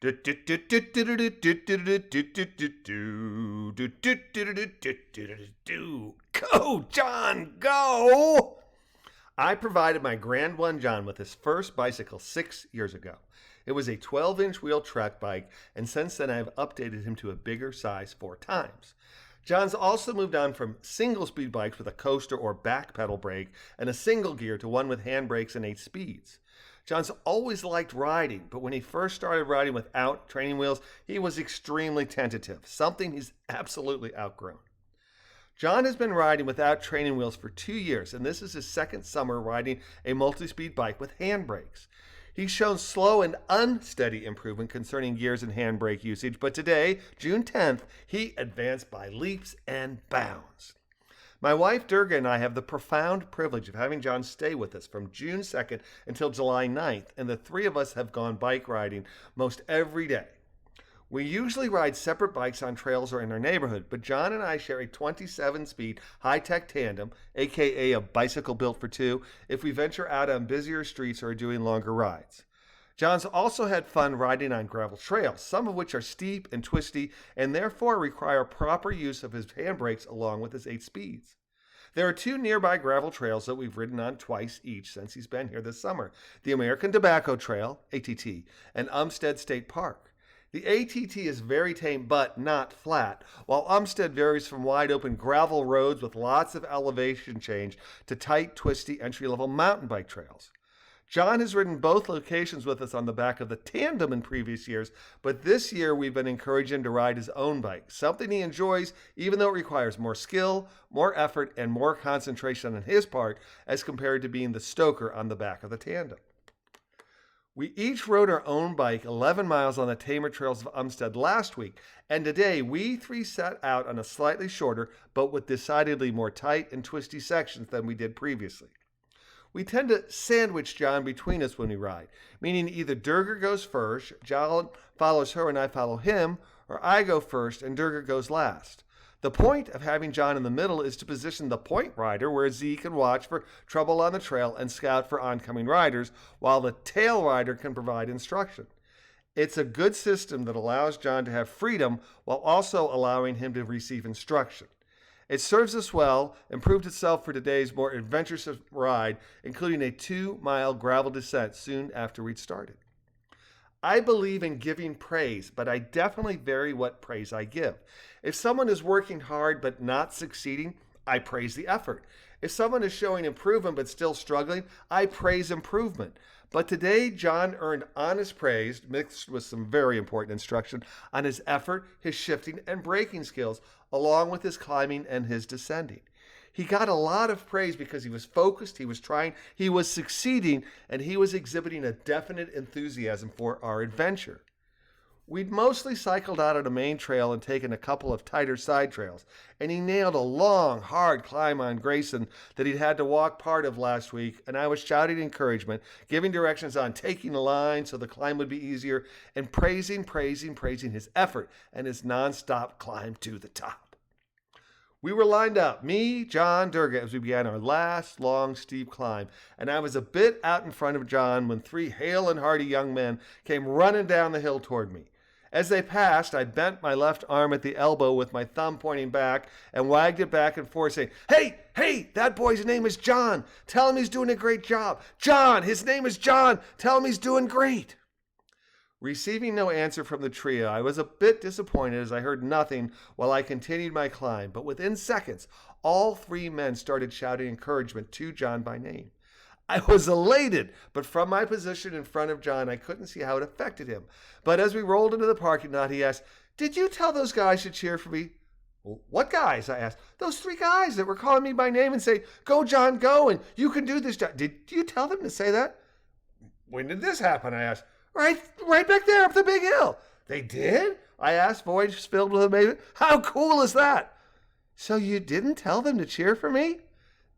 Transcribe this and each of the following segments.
Go, John, go! I provided my grandson John with his first bicycle 6 years ago. It was a 12-inch wheel track bike, and since then I've updated him to a bigger size 4 times. John's also moved on from single-speed bikes with a coaster or back pedal brake and a single gear to one with handbrakes and 8 speeds. John's always liked riding, but when he first started riding without training wheels, he was extremely tentative, something he's absolutely outgrown. John has been riding without training wheels for 2 years, and this is his second summer riding a multi-speed bike with handbrakes. He's shown slow and unsteady improvement concerning gears and handbrake usage, but today, June 10th, he advanced by leaps and bounds. My wife Durga and I have the profound privilege of having John stay with us from June 2nd until July 9th, and the 3 of us have gone bike riding most every day. We usually ride separate bikes on trails or in our neighborhood, but John and I share a 27-speed high-tech tandem, aka a bicycle built for 2, if we venture out on busier streets or are doing longer rides. John's also had fun riding on gravel trails, some of which are steep and twisty and therefore require proper use of his handbrakes along with his 8 speeds. There are 2 nearby gravel trails that we've ridden on twice each since he's been here this summer, the American Tobacco Trail, ATT, and Umstead State Park. The ATT is very tame but not flat, while Umstead varies from wide open gravel roads with lots of elevation change to tight, twisty, entry-level mountain bike trails. John has ridden both locations with us on the back of the tandem in previous years, but this year we've been encouraging him to ride his own bike, something he enjoys even though it requires more skill, more effort, and more concentration on his part as compared to being the stoker on the back of the tandem. We each rode our own bike 11 miles on the tamer trails of Umstead last week, and today we 3 set out on a slightly shorter but with decidedly more tight and twisty sections than we did previously. We tend to sandwich John between us when we ride, meaning either Durga goes first, John follows her and I follow him, or I go first and Durga goes last. The point of having John in the middle is to position the point rider where Z can watch for trouble on the trail and scout for oncoming riders, while the tail rider can provide instruction. It's a good system that allows John to have freedom while also allowing him to receive instruction. It serves us well and proved itself for today's more adventurous ride, including a 2-mile gravel descent soon after we'd started. I believe in giving praise, but I definitely vary what praise I give. If someone is working hard but not succeeding, I praise the effort. If someone is showing improvement but still struggling, I praise improvement. But today, John earned honest praise, mixed with some very important instruction, on his effort, his shifting, and braking skills, along with his climbing and his descending. He got a lot of praise because he was focused, he was trying, he was succeeding, and he was exhibiting a definite enthusiasm for our adventure. We'd mostly cycled out on a main trail and taken a couple of tighter side trails, and he nailed a long, hard climb on Grayson that he'd had to walk part of last week, and I was shouting encouragement, giving directions on taking the line so the climb would be easier, and praising his effort and his non-stop climb to the top. We were lined up, me, John, Durga, as we began our last long, steep climb, and I was a bit out in front of John when 3 hale and hearty young men came running down the hill toward me. As they passed, I bent my left arm at the elbow with my thumb pointing back and wagged it back and forth, saying, Hey, that boy's name is John. Tell him he's doing a great job. John, his name is John. Tell him he's doing great. Receiving no answer from the trio, I was a bit disappointed as I heard nothing while I continued my climb, but within seconds, all 3 men started shouting encouragement to John by name. I was elated, but from my position in front of John, I couldn't see how it affected him. But as we rolled into the parking lot, he asked, "Did you tell those guys to cheer for me?" "What guys?" I asked. "Those 3 guys that were calling me by name and saying, 'Go, John, go, and you can do this, John.' Did you tell them to say that?" "When did this happen?" I asked. Right back there up the big hill." "They did?" I asked, voice filled with amazement. "How cool is that?" "So you didn't tell them to cheer for me?"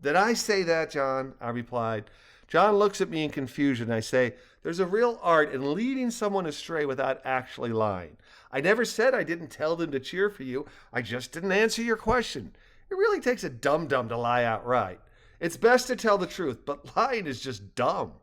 "Did I say that, John?" I replied. John looks at me in confusion. I say, "There's a real art in leading someone astray without actually lying. I never said I didn't tell them to cheer for you. I just didn't answer your question. It really takes a dum-dum to lie outright. It's best to tell the truth, but lying is just dumb.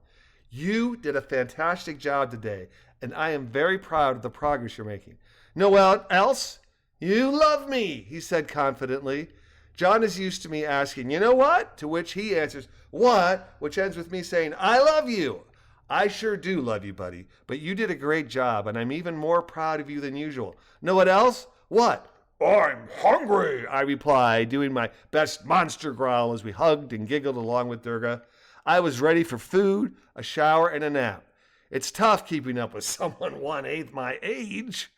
You did a fantastic job today, and I am very proud of the progress you're making. No one else? You love me, he said confidently. John is used to me asking, you know what? To which he answers, what? Which ends with me saying, I love you. I sure do love you, buddy, but you did a great job, and I'm even more proud of you than usual. Know what else? What? I'm hungry, I replied, doing my best monster growl as we hugged and giggled along with Durga. I was ready for food, a shower, and a nap. It's tough keeping up with someone 1/8 my age.